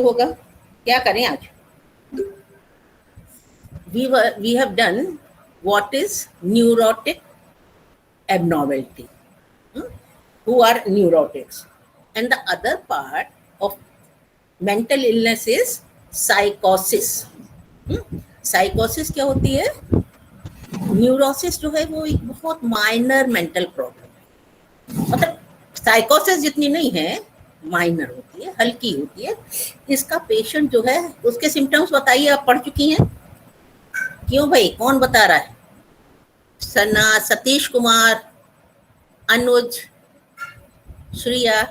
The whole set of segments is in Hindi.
होगा, क्या करें आज? we have done what is neurotic abnormality, who are neurotics, and the other part of mental illness is psychosis. साइकोसिस क्या होती है? न्यूरोसिस जो है वो एक बहुत माइनर मेंटल प्रॉब्लम है, मतलब साइकोसिस जितनी नहीं है, माइनर होती है, हल्की होती है। इसका पेशेंट जो है उसके सिम्टम्स बताइए, आप पढ़ चुकी हैं? क्यों भाई, कौन बता रहा है? सना, सतीश कुमार, अनुज, श्रिया,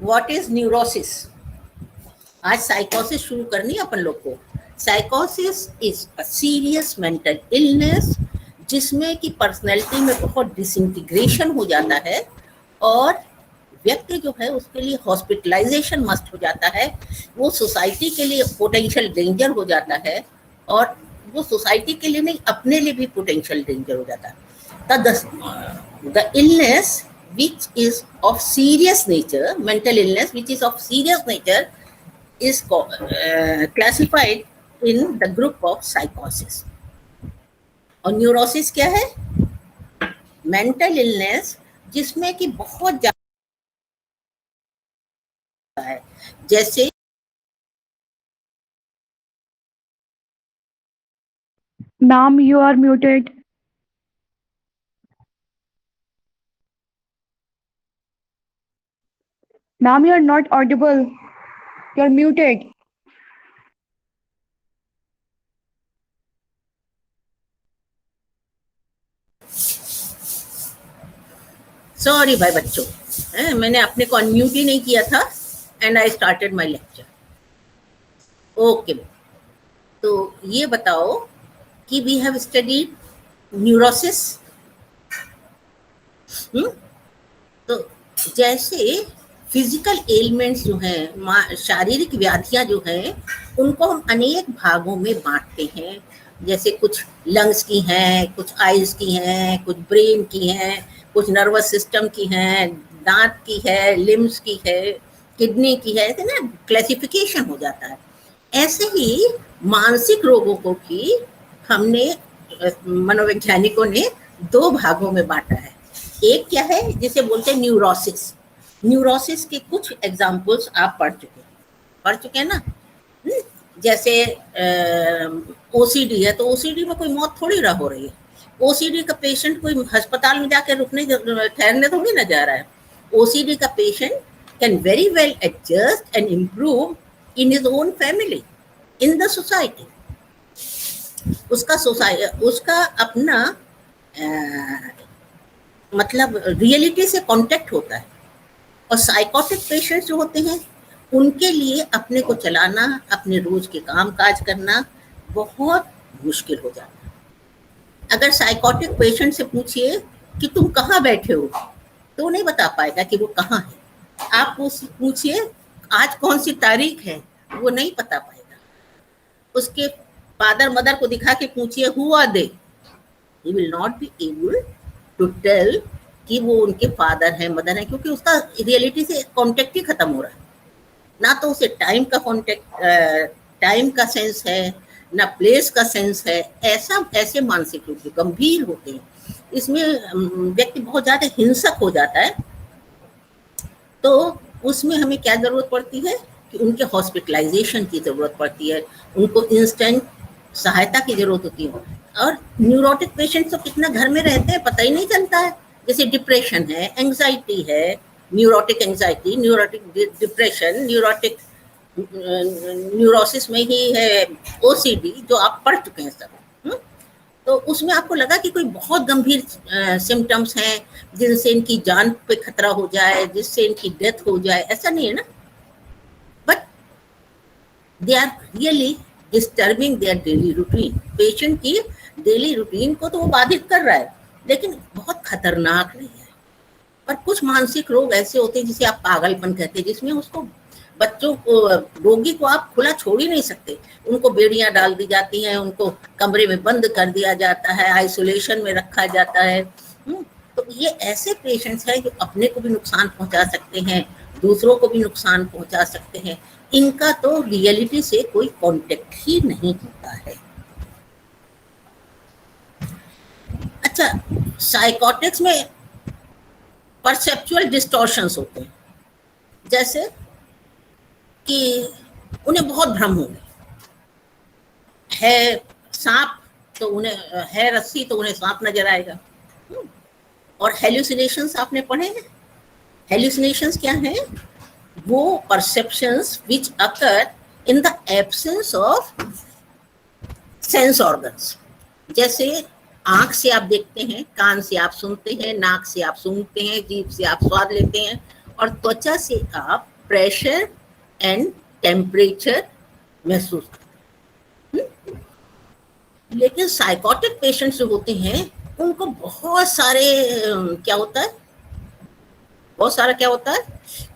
व्हाट इज न्यूरोसिस? आज साइकोसिस शुरू करनी है अपन लोग को। साइकोसिस is a serious mental illness जिसमें कि पर्सनैलिटी में बहुत डिसइंटीग्रेशन हो जाता है और व्यक्ति जो है उसके लिए हॉस्पिटलाइजेशन मस्ट हो जाता है, वो सोसाइटी के लिए पोटेंशियल डेंजर हो जाता है और वो सोसाइटी के लिए नहीं, अपने लिए भी पोटेंशियल डेंजर हो जाता है। The illness which is of serious nature, mental illness which is of serious nature is classified in the group of psychosis. और न्यूरोसिस क्या है? मेंटल इलनेस जिसमें कि बहुत ज्यादा है, जैसे Ma'am, you are muted. Ma'am, you are not audible. You are muted. Sorry भाई बच्चों, मैंने अपने को अनम्यूट ही नहीं किया था and I started my lecture. Okay, तो ये बताओ कि वी हैव स्टडीड न्यूरोसिस। तो जैसे फिजिकल एलिमेंट्स जो हैं, शारीरिक व्याधियां जो हैं, उनको हम अनेक भागों में बांटते हैं। जैसे कुछ लंग्स की हैं, कुछ आइज की हैं, कुछ ब्रेन की हैं, कुछ नर्वस सिस्टम की हैं, दांत की है, लिम्स की है, किडनी की है, ऐसे ना क्लासिफिकेशन हो जाता है। ऐसे ही मानसिक रोगों को भी हमने मनोवैज्ञानिकों ने दो भागों में बांटा है। एक क्या है जिसे बोलते हैं न्यूरोसिस। न्यूरोसिस के कुछ एग्जाम्पल्स आप पढ़ चुके हैं ना? जैसे ओसीडी है, तो ओसीडी में कोई मौत थोड़ी रह हो रही है। ओसीडी का पेशेंट कोई अस्पताल में जाकर रुकने ठहरने थोड़ी ना जा रहा है। ओसीडी का patient can very well adjust and improve in his own family, in the society. उसका अपना मतलब रियलिटी से कांटेक्ट होता है। और साइकोटिक पेशेंट्स जो होते हैं उनके लिए अपने को चलाना, अपने रोज के काम काज करना बहुत मुश्किल हो जाता है। अगर साइकोटिक पेशेंट से पूछिए कि तुम कहाँ बैठे हो, तो नहीं बता पाएगा कि वो कहाँ है। आप पूछिए आज कौन सी तारीख है, वो नहीं बता पाएगा। उसके फादर मदर को दिखा के पूछिए who are they, he will not be able to tell कि वो उनके फादर हैं, मदर हैं, क्योंकि उसका रियलिटी से कांटेक्ट ही खत्म हो रहा है। ना तो उसे टाइम का सेंस है, ना प्लेस का सेंस है। ऐसे मानसिक रूप से गंभीर होते हैं। इसमें व्यक्ति बहुत ज्यादा हिंसक हो जाता है। तो उसमें हमें क्या जरूरत पड़ती है कि उनके हॉस्पिटलाइजेशन की जरूरत पड़ती है, उनको इंस्टेंट सहायता की जरूरत होती है। और न्यूरोटिक पेशेंट तो कितना घर में रहते हैं पता ही नहीं चलता है। जैसे डिप्रेशन है, एंजाइटी है, neurotic anxiety, neurotic depression, neurosis में ही है ओसीडी, जो आप पढ़ चुके हैं सब। तो उसमें आपको लगा कि कोई बहुत गंभीर सिम्टम्स हैं जिनसे इनकी जान पे खतरा हो जाए, जिससे इनकी डेथ हो जाए, ऐसा नहीं है ना। But they are really disturbing their daily routine. Patient की डेली रूटीन को तो वो बाधित कर रहा है, लेकिन बहुत खतरनाक नहीं है। पर कुछ मानसिक रोग ऐसे होते हैं जिसे आप पागलपन कहते हैं, जिसमें उसको बच्चों को, रोगी को आप खुला छोड़ ही नहीं सकते। उनको बेड़ियां डाल दी जाती हैं, उनको कमरे में बंद कर दिया जाता है, आइसोलेशन में रखा जाता है। तो ये ऐसे पेशेंट्स हैं जो अपने को भी नुकसान पहुंचा सकते हैं, दूसरों को भी नुकसान पहुंचा सकते हैं। इनका तो रियलिटी से कोई कांटेक्ट ही नहीं होता है। अच्छा, साइकोटिक्स में परसेप्चुअल डिस्टॉर्शंस होते हैं, जैसे कि उन्हें बहुत भ्रम हो गए, है सांप तो उन्हें, है रस्सी तो उन्हें सांप नजर आएगा। और हेल्यूसिनेशंस आपने पढ़े हैं? हेल्यूसिनेशंस क्या है? वो perceptions which occur in the absence of sense organs. जैसे आंख से आप देखते हैं, कान से आप सुनते हैं, नाक से आप सूंघते हैं, जीभ से आप स्वाद लेते हैं, और त्वचा से आप प्रेशर एंड टेम्परेचर महसूस करते हैं। लेकिन साइकोटिक पेशेंट्स जो होते हैं उनको बहुत सारे क्या होता है, बहुत सारा क्या होता है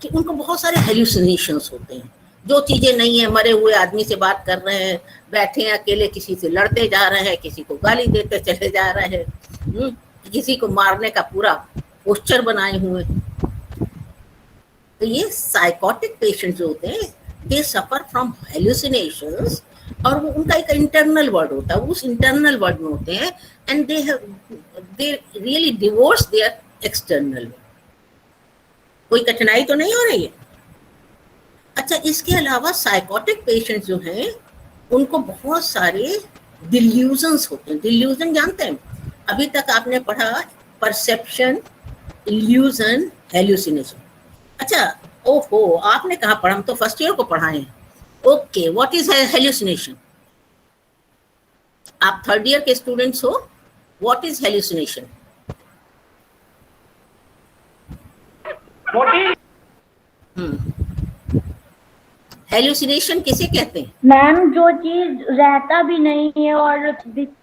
कि उनको बहुत सारे हेल्यूसिनेशंस होते हैं। जो चीजें नहीं है, मरे हुए आदमी से बात कर रहे हैं, बैठे हैं अकेले, किसी से लड़ते जा रहे हैं, किसी को गाली देते चले जा रहे हैं, किसी को मारने का पूरा पोस्टर बनाए हुए। तो ये साइकोटिक पेशेंट जो होते हैं, दे सफर फ्रॉम हेल्यूसिनेशंस, और वो उनका एक इंटरनल वर्ल्ड होता है, उस इंटरनल वर्ल्ड में होते हैं, and they really divorce their external world. कोई कठिनाई तो नहीं हो रही है? अच्छा, इसके अलावा साइकोटिक पेशेंट जो हैं उनको बहुत सारे डिल्यूजन्स होते हैं। डिल्यूजन जानते हैं? अभी तक आपने पढ़ा परसेप्शन, इल्यूजन, हेल्यूसिनेशन। अच्छा, ओहो, आपने कहाँ पढ़ा? हम तो फर्स्ट ईयर को पढ़ाए हैं। Okay, what is hallucination? आप थर्ड ईयर के स्टूडेंट्स हो, व्हाट इज हेल्यूसिनेशन? हेल्यूसिनेशन किसे कहते हैं? मैम, जो चीज रहता भी नहीं है और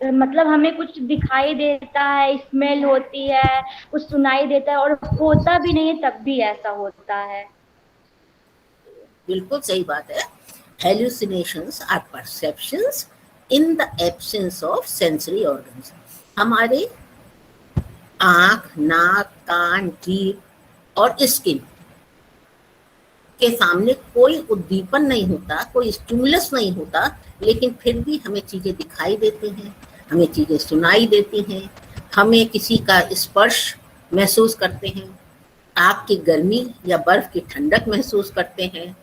मतलब हमें कुछ दिखाई देता है, स्मेल होती है, कुछ सुनाई देता है, और होता भी नहीं है तब भी ऐसा होता है। बिल्कुल सही बात है। Hallucinations are perceptions in the absence of sensory organs. हमारे आंख, नाक, कान, जीभ और स्किन के सामने कोई उद्दीपन नहीं होता, कोई स्टिमुलस नहीं होता, लेकिन फिर भी हमें चीजें दिखाई देती हैं, हमें चीजें सुनाई देती हैं, हमें किसी का स्पर्श महसूस करते हैं, आग की गर्मी या बर्फ की ठंडक महसूस करते हैं,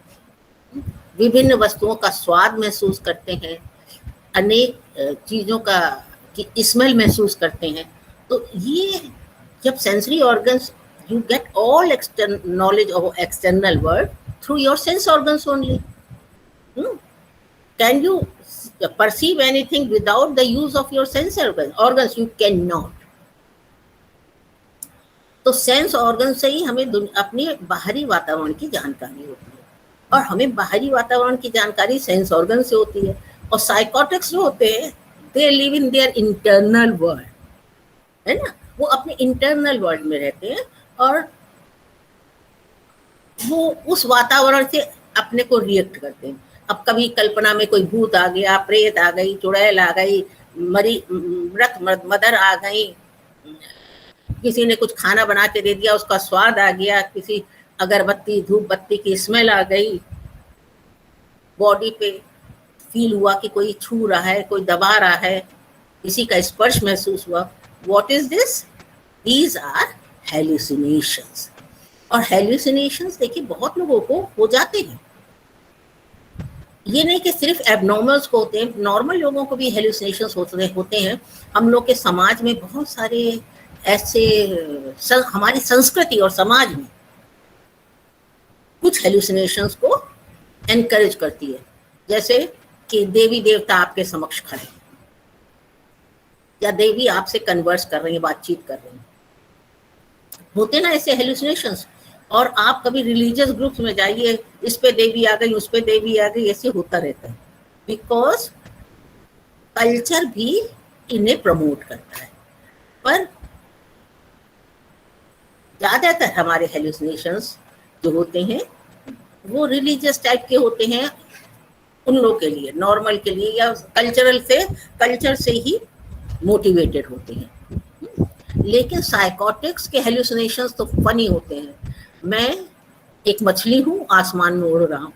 विभिन्न वस्तुओं का स्वाद महसूस करते हैं, अनेक चीजों का की स्मेल महसूस करते हैं। तो ये जब sensory organs, you get all knowledge of external world through your sense organs only. Can you perceive anything without the use of your sense organs? You cannot. तो सेंस ऑर्गन से ही हमें अपने बाहरी वातावरण की जानकारी होती है, और हमें बाहरी वातावरण की जानकारी सेंस ऑर्गन से होती है। और साइकोटिक्स जो होते हैं, they live in their internal world, है ना, वो अपने इंटरनल वर्ल्ड में रहते हैं, और वो उस वातावरण से अपने को रिएक्ट करते हैं। अब कभी कल्पना में कोई भूत आ गया, प्रेत आ गई, चुड़ैल आ गई, मृत मदर आ गई, किसी ने कुछ खाना बना के दे दिया, उसका स्वाद आ गया, किसी अगरबत्ती धूप बत्ती की स्मेल आ गई, बॉडी पे फील हुआ कि कोई छू रहा है, कोई दबा रहा है, किसी का स्पर्श महसूस हुआ। What is this? These are hallucinations. और हेल्यूसिनेशंस देखिए बहुत लोगों को हो जाते हैं, ये नहीं कि सिर्फ एबनॉर्मल्स को होते हैं, नॉर्मल लोगों को भी हेल्यूसिनेशंस होते हैं। हम लोग के समाज में बहुत सारे ऐसे, हमारी संस्कृति और समाज में कुछ हेल्यूसिनेशंस को एनकरेज करती है, जैसे कि देवी देवता आपके समक्ष खड़े, या देवी आपसे कन्वर्स कर रही है, बातचीत कर रही है, होते ना ऐसे हेल्यूसिनेशंस। और आप कभी रिलीजियस ग्रुप्स में जाइए, इस पे देवी आ गई, उस पे देवी आ गई, ऐसे होता रहता है, बिकॉज कल्चर भी इन्हें प्रमोट करता है। पर ज्यादातर हमारे हेल्यूसिनेशंस जो होते हैं वो रिलीजियस टाइप के होते हैं, उन लोगों के लिए, नॉर्मल के लिए, या कल्चर से ही मोटिवेटेड होते हैं। लेकिन साइकोटिक्स के हेल्यूसिनेशंस तो फनी होते हैं। मैं एक मछली हूं, आसमान में उड़ रहा हूं।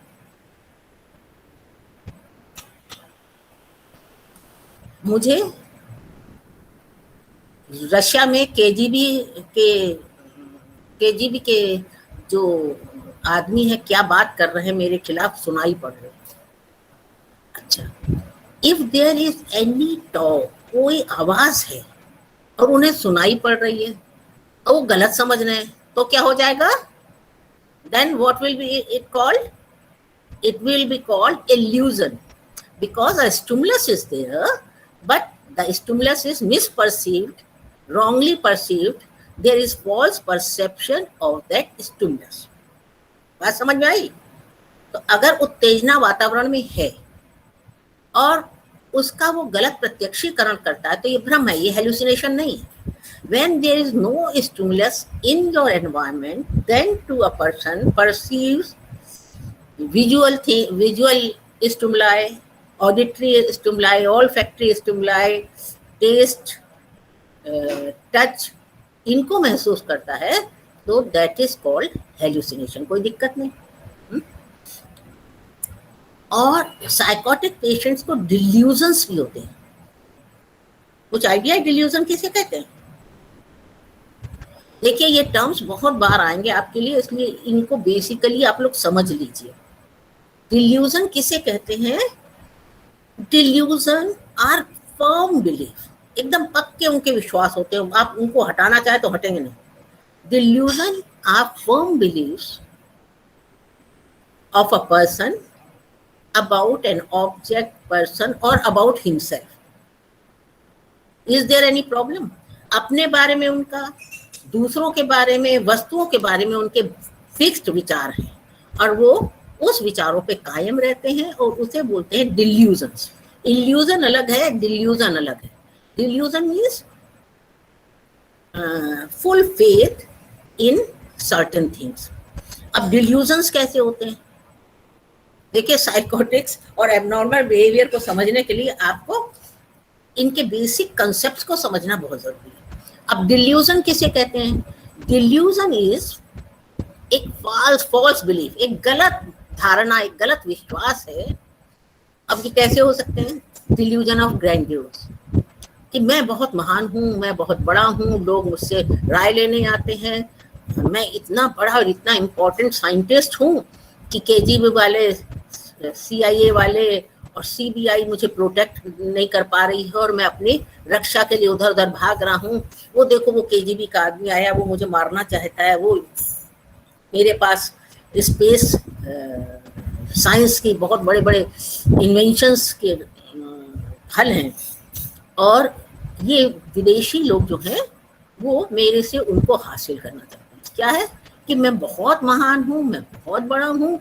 मुझे रशिया में केजीबी के जो आदमी है क्या बात कर रहे हैं मेरे खिलाफ सुनाई पड़ रही है। अच्छा, if there is any talk, कोई आवाज है और उन्हें सुनाई पड़ रही है और वो गलत समझ रहे हैं, तो क्या हो जाएगा? Then what will be it called? It will be called illusion, because a stimulus is there, but the stimulus is misperceived, wrongly perceived. There is false perception of that stimulus. बात समझ में आई? तो अगर उत्तेजना वातावरण में है और उसका वो गलत प्रत्यक्षीकरण करता है तो ये भ्रम है, ये हेलुसिनेशन नहीं है। When there is no stimulus in your environment, then to a person perceives visual stimuli, auditory stimuli, olfactory stimuli, taste, touch, इनको महसूस करता है तो दैट इज कॉल्ड हेलुसिनेशन। कोई दिक्कत नहीं। और साइकोटिक पेशेंट्स को डिल्यूजन्स भी होते हैं। कुछ आइडिया डिल्यूजन किसे कहते हैं? देखिए ये टर्म्स बहुत बार आएंगे आपके लिए, इसलिए इनको बेसिकली आप लोग समझ लीजिए। डिल्यूजन किसे कहते हैं? डिल्यूजन आर फर्म बिलीफ, एकदम पक्के उनके विश्वास होते हैं, आप उनको हटाना चाहे तो हटेंगे नहीं। Delusion are firm beliefs of a person about an object, person or about himself. Is there any problem? अपने बारे में उनका, दूसरों के बारे में, वस्तुओं के बारे में उनके फिक्स्ड विचार हैं और वो उस विचारों पे कायम रहते हैं और उसे बोलते हैं डिल्यूजन्स। इल्यूजन अलग है, डिल्यूजन अलग है। Delusion means full faith in certain things. अब डिल्यूजन्स कैसे होते हैं? देखिए साइकोटिक्स और एबनॉर्मल बिहेवियर को समझने के लिए आपको इनके बेसिक कंसेप्ट्स को समझना बहुत जरूरी है। अब डिल्यूजन किसे कहते हैं? डिल्यूजन इज एक फॉल्स बिलीफ, एक गलत धारणा, एक गलत विश्वास है। अब ये कैसे हो सकते हैं? डिल्यूजन ऑफ ग्रैंड्योर, कि मैं बहुत महान हूँ, मैं बहुत बड़ा हूँ, लोग मुझसे राय लेने आते हैं, मैं इतना बड़ा और इतना इम्पोर्टेंट साइंटिस्ट हूँ कि केजीबी वाले, CIA वाले और CBI मुझे प्रोटेक्ट नहीं कर पा रही है और मैं अपनी रक्षा के लिए उधर उधर भाग रहा हूँ। वो देखो वो KGB का आदमी आया, वो मुझे मारना चाहता है, वो मेरे पास स्पेस साइंस की बहुत बड़े बड़े इन्वेंशंस के हल हैं और ये विदेशी लोग जो हैं वो मेरे से उनको हासिल करना चाहते हैं। क्या है कि मैं बहुत महान हूँ, मैं बहुत बड़ा हूँ।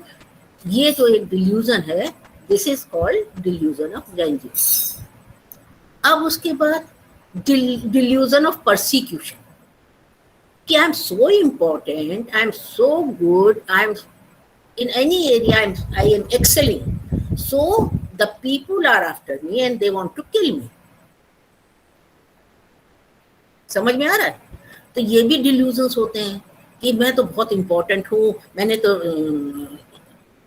ये जो एक डिल्यूजन है, this is called delusion of grandeur. अब उसके बाद डिल्यूजन ऑफ परसिक्यूशन, कि I am so important, I am so good, I am in any area, I am excelling, so the people are after me and they want to kill me. समझ में आ रहा है? तो ये भी डिल्यूजन्स होते हैं कि मैं तो बहुत इम्पोर्टेंट हूँ, मैंने तो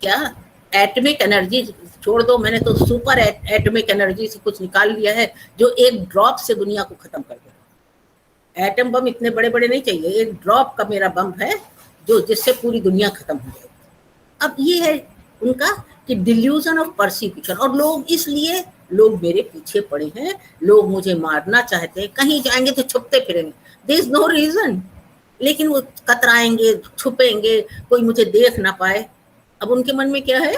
क्या एटॉमिक एनर्जी छोड़ दो, मैंने तो सुपर एटॉमिक एनर्जी से कुछ निकाल लिया है जो एक ड्रॉप से दुनिया को खत्म कर देगा। एटम बम इतने बड़े बड़े नहीं चाहिए, एक ड्रॉप का मेरा बम है जो जिससे पूरी दुनिया खत्म हो जाएगी। अब ये है उनका कि डिल्यूजन ऑफ परसिक्यूशन। और लोग इसलिए लोग मेरे पीछे पड़े हैं, लोग मुझे मारना चाहते हैं, कहीं जाएंगे तो छुपते फिरेंगे, देयर इज नो रीजन, लेकिन वो कतराएंगे, छुपेंगे, कोई मुझे देख ना पाए। अब उनके मन में क्या है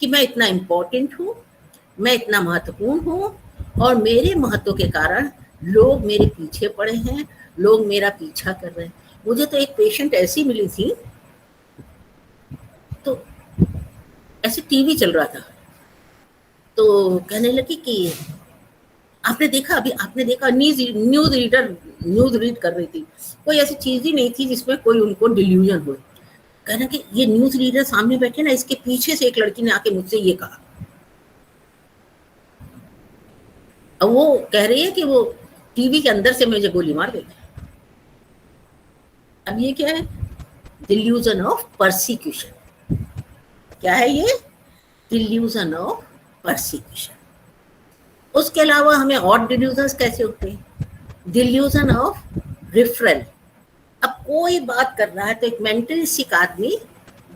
कि मैं इतना इम्पोर्टेंट हूँ, मैं इतना महत्वपूर्ण हूँ और मेरे महत्व के कारण लोग मेरे पीछे पड़े हैं, लोग मेरा पीछा कर रहे हैं। मुझे तो एक पेशेंट ऐसी मिली थी, तो ऐसे टीवी चल रहा था तो कहने लगी कि आपने देखा, अभी आपने देखा, न्यूज रीड कर रही थी, कोई ऐसी चीज ही नहीं थी जिसमें कोई उनको डिल्यूजन हो। कहना कि ये न्यूज रीडर सामने बैठे ना, इसके पीछे से एक लड़की ने आके मुझसे ये कहा। अब वो कह रही है कि वो टीवी के अंदर से मुझे गोली मार गई। अब ये क्या है डिल्यूजन ऑफ परसिक्यूशन। क्या है ये? Delusion of persecution. उसके अलावा हमें और डिल्यूजन्स कैसे होते हैं? Delusion of referral. अब कोई बात कर रहा है तो एक मेंटली सिक आदमी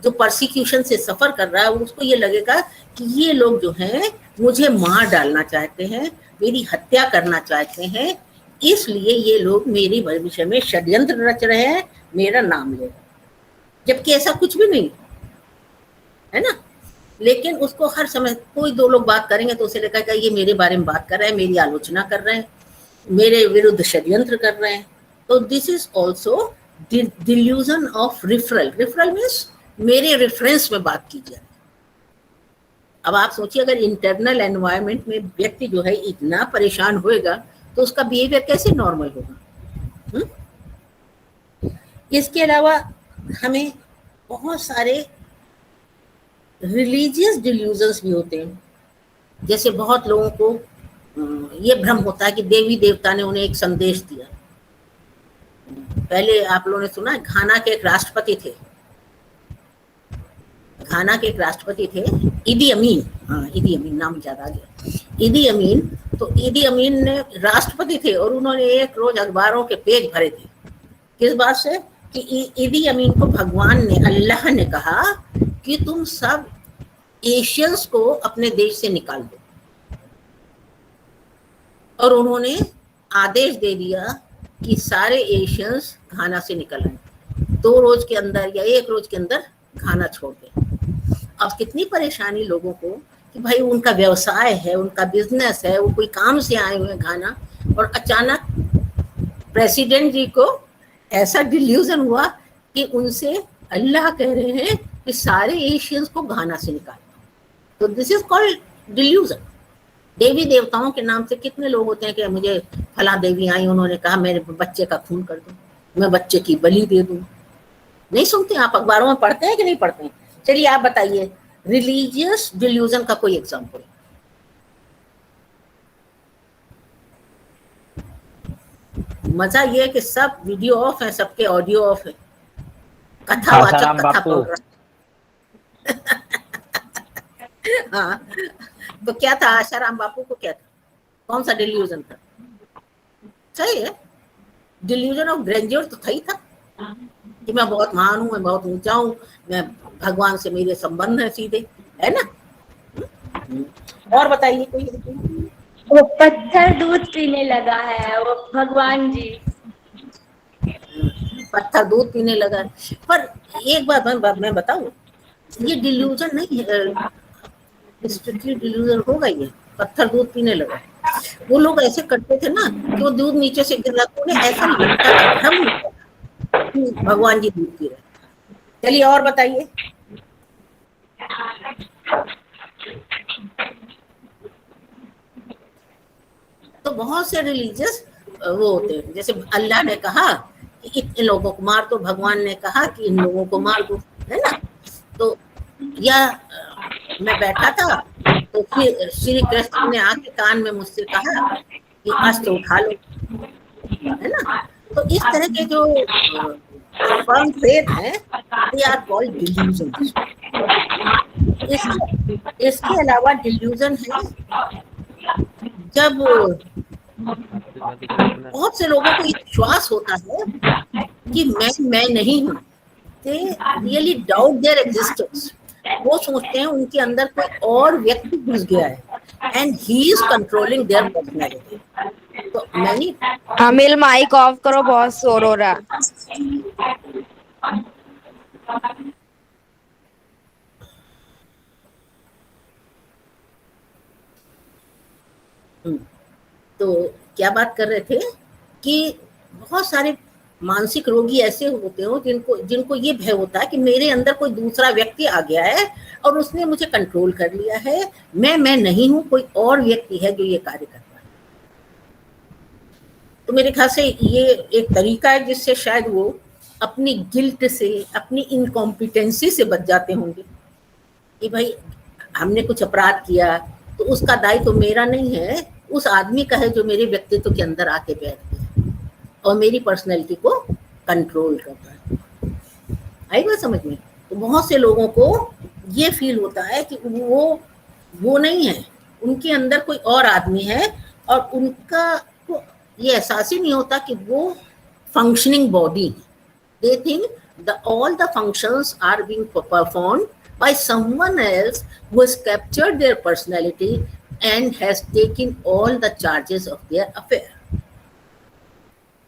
जो परसिक्यूशन से सफर कर रहा है, उसको ये लगेगा कि ये लोग जो हैं मुझे मार डालना चाहते हैं, मेरी हत्या करना चाहते हैं, इसलिए ये लोग मेरे भविष्य में षड्यंत्र रच रहे हैं, मेरा नाम ले रहे हैं। जबकि ऐसा कुछ भी नहीं है ना। लेकिन उसको हर समय कोई दो लोग बात करेंगे तो उसे लगेगा ये मेरे बारे में बात कर रहे हैं, मेरी आलोचना कर रहे हैं, मेरे विरुद्ध षड्यंत्र कर रहे हैं। तो this is also delusion of referral. Referral means मेरे रेफरेंस में बात की जाए। अब आप सोचिए, अगर इंटरनल एनवायरनमेंट में व्यक्ति जो है इतना परेशान होएगा तो उसका बिहेवियर कैसे नॉर्मल होगा? इसके अलावा हमें बहुत सारे रिलीजियस डिल्यूजन्स भी होते हैं। जैसे बहुत लोगों को ये भ्रम होता है कि देवी देवता ने उन्हें एक संदेश दिया। पहले आप लोगों ने सुना है, घाना के एक राष्ट्रपति थे, घाना के एक राष्ट्रपति थे इदी अमीन। हाँ, इदी अमीन नाम याद आ गया, इदी अमीन। तो इदी अमीन ने राष्ट्रपति थे और उन्होंने एक रोज अखबारों के पेज भरे थे। किस बात से? कि इदी अमीन को भगवान ने, अल्लाह ने कहा कि तुम सब एशियंस को अपने देश से निकाल दो, और उन्होंने आदेश दे दिया कि सारे एशियंस घाना से निकल आए। 2 रोज के अंदर या 1 रोज के अंदर घाना छोड़ दे। अब कितनी परेशानी लोगों को कि भाई उनका व्यवसाय है, उनका बिजनेस है, वो कोई काम से आए हुए हैं घाना, और अचानक प्रेसिडेंट जी को ऐसा डिल्यूजन हुआ कि उनसे अल्लाह कह रहे हैं कि सारे एशियंस को घाना से निकाल। तो दिस इज कॉल्ड डिल्यूजन। देवी देवताओं के नाम से कितने लोग होते हैं कि मुझे फला देवी आई, उन्होंने कहा मेरे बच्चे का खून कर दो, मैं बच्चे की बलि दे दूं। नहीं सुनते आप? अखबारों में पढ़ते हैं कि नहीं पढ़ते हैं? चलिए आप बताइए रिलीजियस डिल्यूजन का कोई एग्जांपल। मजा ये है कि सब वीडियो ऑफ है, सबके ऑडियो ऑफ है। कथावाचक कथा पढ़ रहा। हाँ, तो क्या था आशाराम बापू को? क्या था? कौन सा डिल्यूजन था? सही है, डिल्यूजन ऑफ ग्रेंड्योर तो था ही था कि मैं बहुत महान हूं, मैं बहुत ऊंचा हूं, मैं भगवान से मेरे संबंध है सीधे, है ना। और बताइए कोई। वो पत्थर दूध पीने लगा है, वो भगवान जी। पत्थर दूध पीने लगा। पर एक बात मैं बताऊं, ये डिल्यूजन नहीं है, स्ट्रिक्टली डिल्यूजन होगा ये। पत्थर दूध पीने लगा, वो लोग ऐसे करते थे ना कि वो दूध नीचे से गिर रहा, तो उन्हें ऐसा लगता था कि भगवान जी दूध पी रहे। चलिए और बताइए। तो बहुत से रिलीजियस वो होते हैं, जैसे अल्लाह ने कहा कि इन लोगों को मार दो, भगवान ने कहा कि इन लोगों को मार दो, है ना। तो या मैं बैठा था तो फिर श्री कृष्ण ने आके कान में मुझसे कहा कि अस्त्र उठा लो, है ना। तो इस तरह के जो फर्म फेथ है, दे आर कॉल्ड डिल्यूजन। इसके अलावा डिल्यूजन है जब बहुत से लोगों को विश्वास होता है कि मैं नहीं हूँ, they really doubt there existence. वो सोचते हैं उनके अंदर कोई और व्यक्ति घुस गया है and he is controlling their personality. तो मैंने अमिल माइक ऑफ करो, बहुत शोर हो रहा। तो क्या बात कर रहे थे कि बहुत सारे मानसिक रोगी ऐसे होते हो जिनको ये भय होता है कि मेरे अंदर कोई दूसरा व्यक्ति आ गया है और उसने मुझे कंट्रोल कर लिया है, मैं नहीं हूं, कोई और व्यक्ति है जो ये कार्य करता है। तो मेरे ख्याल से ये एक तरीका है जिससे शायद वो अपनी गिल्ट से, अपनी इनकॉम्पिटेंसी से बच जाते होंगे कि भाई हमने कुछ अपराध किया तो उसका दायित्व तो मेरा नहीं है, उस आदमी का है जो मेरे व्यक्तित्व के अंदर आके बैठ गया और मेरी पर्सनैलिटी को कंट्रोल करता है आई बात समझ में? तो बहुत से लोगों को ये फील होता है कि वो नहीं है, उनके अंदर कोई और आदमी है, और उनका को ये एहसास ही नहीं होता कि वो फंक्शनिंग बॉडी है। They think all the functions are being performed by someone else who has captured their personality and has taken all the charges of their affair.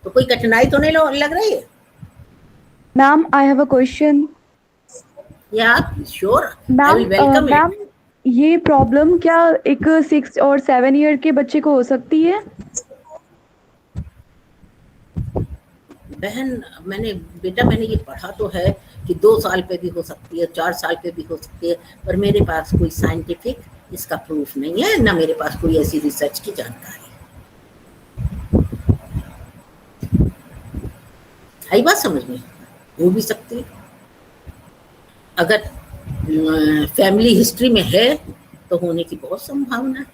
तो कोई कठिनाई तो नहीं लग रही है? Ma'am, I have a question. Yeah, sure. I ma'am will welcome ma'am it. ये प्रॉब्लम क्या एक 6 और 7 ईयर के बच्चे को हो सकती है? बहन, मैंने ये पढ़ा तो है कि 2 साल पे भी हो सकती है, 4 साल पे भी हो सकती है, पर मेरे पास कोई साइंटिफिक इसका प्रूफ नहीं है, ना मेरे पास कोई ऐसी रिसर्च की जानकारी है। बात समझ में? हो भी सकती है, अगर फैमिली हिस्ट्री में है तो होने की बहुत संभावना है,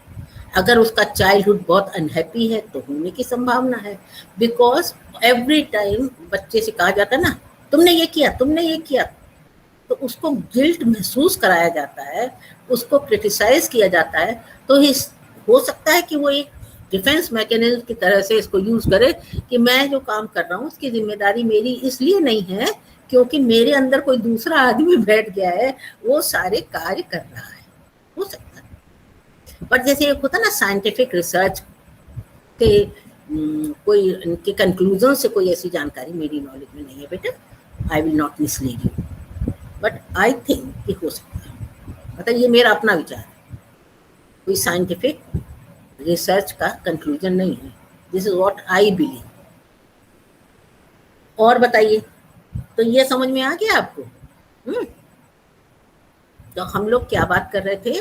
अगर उसका चाइल्डहुड बहुत अनहैप्पी है तो होने की संभावना है। बिकॉज एवरी टाइम बच्चे से कहा जाता है ना, तुमने ये किया, तुमने ये किया, तो उसको गिल्ट महसूस कराया जाता है, उसको क्रिटिसाइज किया जाता है, तो हो सकता है कि वो एक डिफेंस मैकेनिज्म की तरह से इसको यूज करे कि मैं जो काम कर रहा हूँ उसकी जिम्मेदारी मेरी इसलिए नहीं है क्योंकि मेरे अंदर कोई दूसरा आदमी बैठ गया है, वो सारे कार्य कर रहा है। हो सकता है, पर जैसे एक होता है ना साइंटिफिक रिसर्च के कोई इनके कंक्लूजन से कोई ऐसी जानकारी मेरी नॉलेज में नहीं है बेटा, I will not mislead you, but I think कि हो सकता है। मतलब ये मेरा अपना विचार है, कोई साइंटिफिक रिसर्च का कंक्लूजन नहीं है, this is what I believe. और बताइए, तो ये समझ में आ गया आपको? तो हम लोग क्या बात कर रहे थे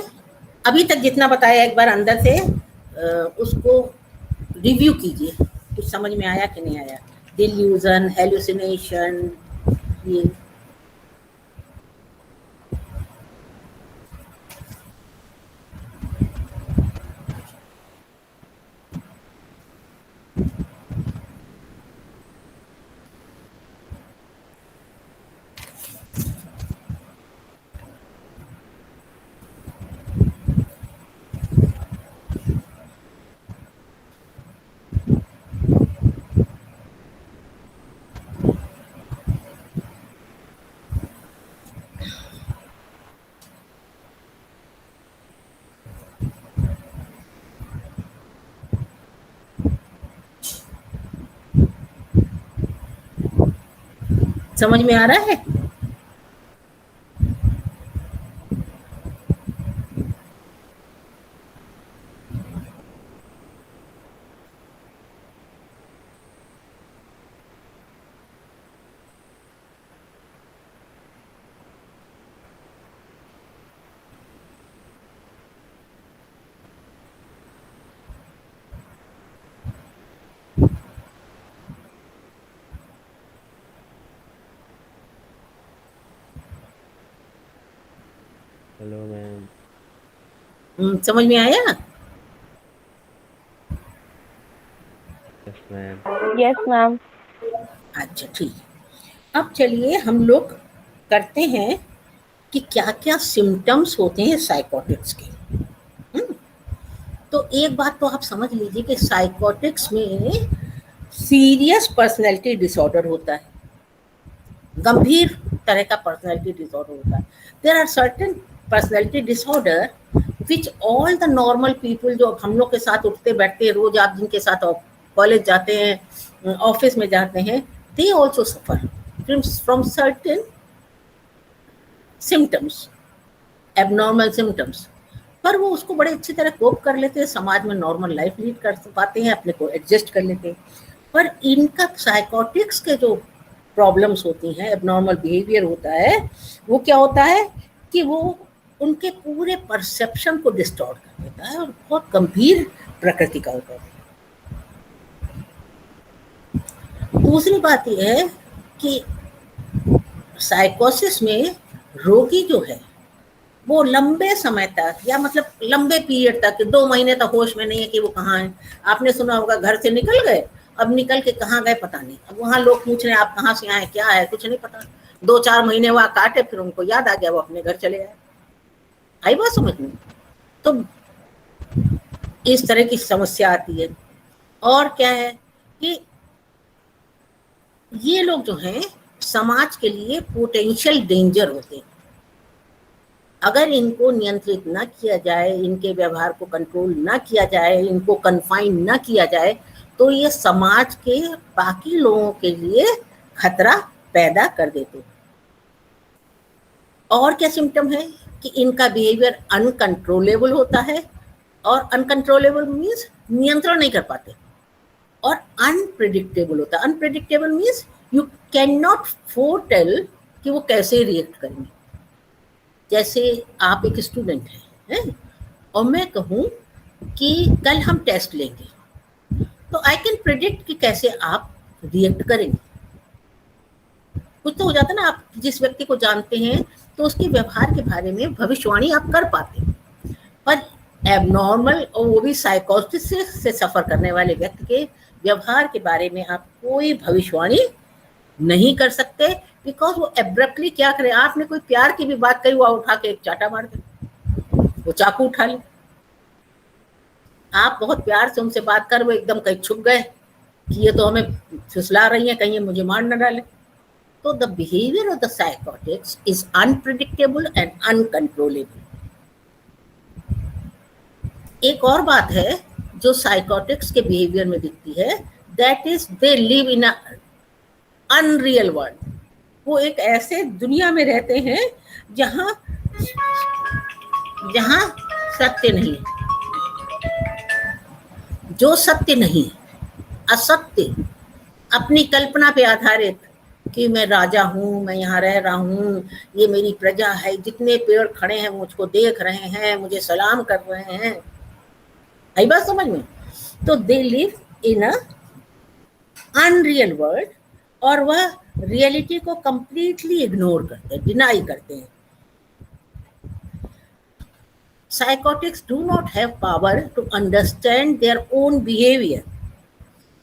अभी तक? जितना बताया एक बार अंदर से उसको रिव्यू कीजिए, कुछ समझ में आया कि नहीं आया? डिल्यूजन, हेलुसिनेशन, ये समझ में आ रहा है? Hello ma'am. समझ में आया? Yes ma'am. Yes ma'am. अच्छा ठीक, अब चलिए हम लोग करते हैं कि क्या क्या सिम्टम्स होते हैं साइकोटिक्स के। तो एक बात तो आप समझ लीजिए कि साइकोटिक्स में सीरियस पर्सनैलिटी डिसऑर्डर होता है, गंभीर तरह का पर्सनैलिटी डिसऑर्डर होता है। There are certain personality disorder which all the normal people, जो हम लोग के साथ उठते बैठते हैं रोज, आप जिनके साथ कॉलेज जाते हैं, ऑफिस में जाते हैं, they also suffer from certain symptoms, abnormal symptoms, पर वो उसको बड़े अच्छी तरह कोप कर लेते हैं, समाज में नॉर्मल लाइफ लीड कर पाते हैं, अपने को एडजस्ट कर लेते हैं। पर इनका साइकोटिक्स के जो प्रॉब्लम्स होती हैं, एबनॉर्मल बिहेवियर होता है, वो क्या होता है कि वो उनके पूरे परसेप्शन को डिस्टॉर्ट कर देता है और बहुत गंभीर प्रकृति का होता है। दूसरी बात यह है कि साइकोसिस में रोगी जो है वो लंबे समय तक, या मतलब लंबे पीरियड तक, 2 महीने तक होश में नहीं है कि वो कहाँ है। आपने सुना होगा घर से निकल गए, अब निकल के कहाँ गए पता नहीं, अब वहाँ लोग पूछ रहे हैं आप कहाँ से आए, क्या है, कुछ नहीं पता। 2-4 महीने वहां काटे, फिर उनको याद आ गया, वो अपने घर चले आए। आई बात समझ में? तो इस तरह की समस्या आती है। और क्या है कि ये लोग जो हैं समाज के लिए पोटेंशियल डेंजर होते हैं। अगर इनको नियंत्रित ना किया जाए, इनके व्यवहार को कंट्रोल ना किया जाए, इनको कन्फाइन ना किया जाए, तो ये समाज के बाकी लोगों के लिए खतरा पैदा कर देते हैं। और क्या सिम्टम है कि इनका बिहेवियर अनकंट्रोलेबल होता है, और अनकंट्रोलेबल मीन्स नियंत्रण नहीं कर पाते, और अनप्रिडिक्टेबल होता है। Unpredictable means you can not foretell कि वो कैसे रिएक्ट करेंगे। जैसे आप एक स्टूडेंट हैं और मैं कहूँ कि कल हम टेस्ट लेंगे, तो आई कैन प्रिडिक्ट कि कैसे आप रिएक्ट करेंगे। कुछ तो हो जाता है ना, आप जिस व्यक्ति को जानते हैं तो उसके व्यवहार के बारे में भविष्यवाणी आप कर पाते हैं, पर एबनॉर्मल और वो भी साइकोसिस से सफर करने वाले व्यक्ति के व्यवहार के बारे में आप कोई भविष्यवाणी नहीं कर सकते, बिकॉज वो एब्रप्टली क्या करे। आपने कोई प्यार की भी बात कही, वो उठा के एक चाटा मार दे, वो चाकू उठा ले। आप बहुत प्यार से उनसे बात कर, वो एकदम कहीं छुप गए कि ये तो हमें फुसला रही है, कहीं ये मुझे मार न डाले। तो the behaviour of the psychotics is unpredictable and uncontrollable. एक और बात है जो साइकोटिक्स के बिहेवियर में दिखती है, that is they live in a unreal world. वो एक ऐसे दुनिया में रहते हैं जहां सत्य नहीं, जो सत्य नहीं, असत्य, अपनी कल्पना पे आधारित कि मैं राजा हूँ, मैं यहाँ रह रहा हूँ, ये मेरी प्रजा है, जितने पेड़ खड़े हैं मुझको देख रहे हैं, मुझे सलाम कर रहे हैं। आई बात समझ में? तो they live in a unreal world, और वह रियलिटी को कंप्लीटली इग्नोर करते हैं, डिनाई करते हैं। Psychotics do not have power to understand their own behaviour.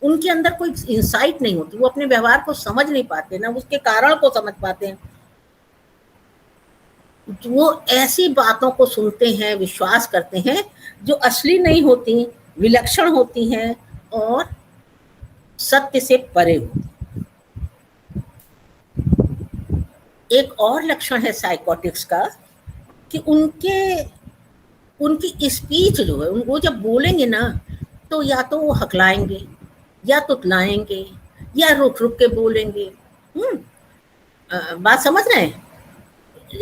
उनके अंदर कोई इंसाइट नहीं होती, वो अपने व्यवहार को समझ नहीं पाते, ना उसके कारण को समझ पाते हैं। वो ऐसी बातों को सुनते हैं, विश्वास करते हैं जो असली नहीं होती, विलक्षण होती हैं और सत्य से परे होती। एक और लक्षण है साइकोटिक्स का कि उनकी स्पीच जो है, वो जब बोलेंगे ना, तो या तो वो हकलाएंगे, या तुतलाएंगे, या रुक रुक के बोलेंगे। बात समझ रहे हैं?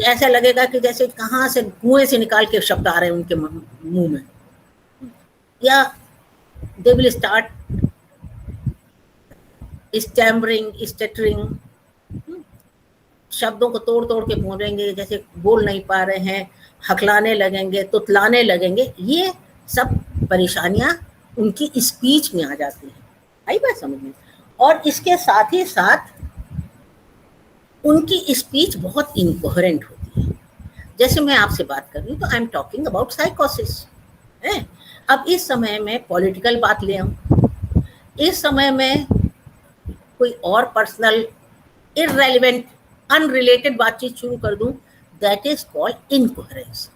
ऐसा लगेगा कि जैसे कहाँ से कुएं से निकाल के शब्द आ रहे हैं उनके मुंह में। या they will start stammering, stuttering, शब्दों को तोड़ तोड़ के बोलेंगे, जैसे बोल नहीं पा रहे हैं, हकलाने लगेंगे, तुतलाने लगेंगे। ये सब परेशानियां उनकी स्पीच में आ जाती हैं। आई बात समझ में? और इसके साथ ही साथ उनकी स्पीच बहुत इनकोहेरेंट होती है। जैसे मैं आपसे बात कर रही हूँ तो आई एम टॉकिंग अबाउट साइकोसिस है। अब इस समय में पॉलिटिकल बात ले आऊँ, इस समय में कोई और पर्सनल इररेलेवेंट अनरिलेटेड बातचीत शुरू कर दूं, that is called incoherence.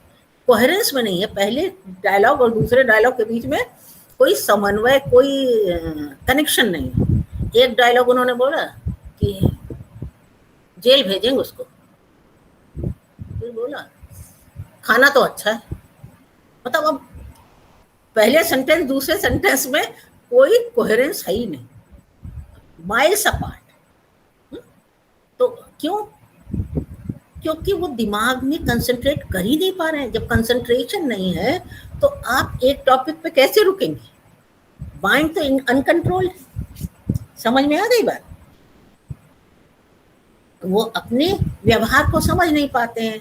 Coherence में नहीं है, पहले डायलॉग और दूसरे डायलॉग के बीच में कोई समन्वय, कोई कनेक्शन नहीं है। एक डायलॉग उन्होंने बोला कि जेल भेजेंगे उसको, फिर बोला खाना तो अच्छा है। मतलब अब पहले सेंटेंस दूसरे सेंटेंस में कोई कोहेरेंस है ही नहीं, माइल्स अपार्ट। तो क्यों? क्योंकि वो दिमाग में कंसंट्रेट कर ही नहीं पा रहे हैं। जब कंसंट्रेशन नहीं है तो आप एक टॉपिक पे कैसे रुकेंगे? माइंड तो अनकंट्रोल्ड। समझ में आ गई बात? वो अपने व्यवहार को समझ नहीं पाते हैं।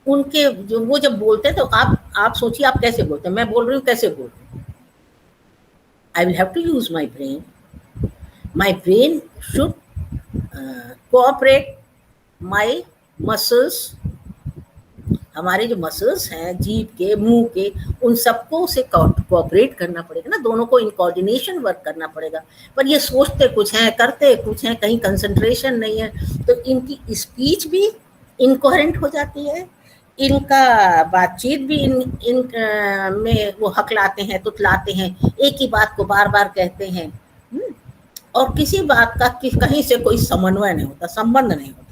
उनके जो वो जब बोलते हैं तो आप सोचिए आप कैसे बोलते हैं। मैं बोल रही हूँ कैसे बोल रही हूँ। I will have to use my brain. My brain should cooperate, my muscles हमारे जो मसल्स हैं, जीभ के, मुंह के, उन सबको से कोऑपरेट करना पड़ेगा ना, दोनों को इन कोऑर्डिनेशन वर्क करना पड़ेगा। पर ये सोचते कुछ हैं, करते कुछ हैं, कहीं कंसंट्रेशन नहीं है, तो इनकी स्पीच भी इनकोहेरेंट हो जाती है, इनका बातचीत भी में वो हकलाते हैं, तुतलाते हैं, एक ही बात को बार बार कहते हैं, और किसी बात का कहीं से कोई समन्वय नहीं होता, संबंध नहीं होता।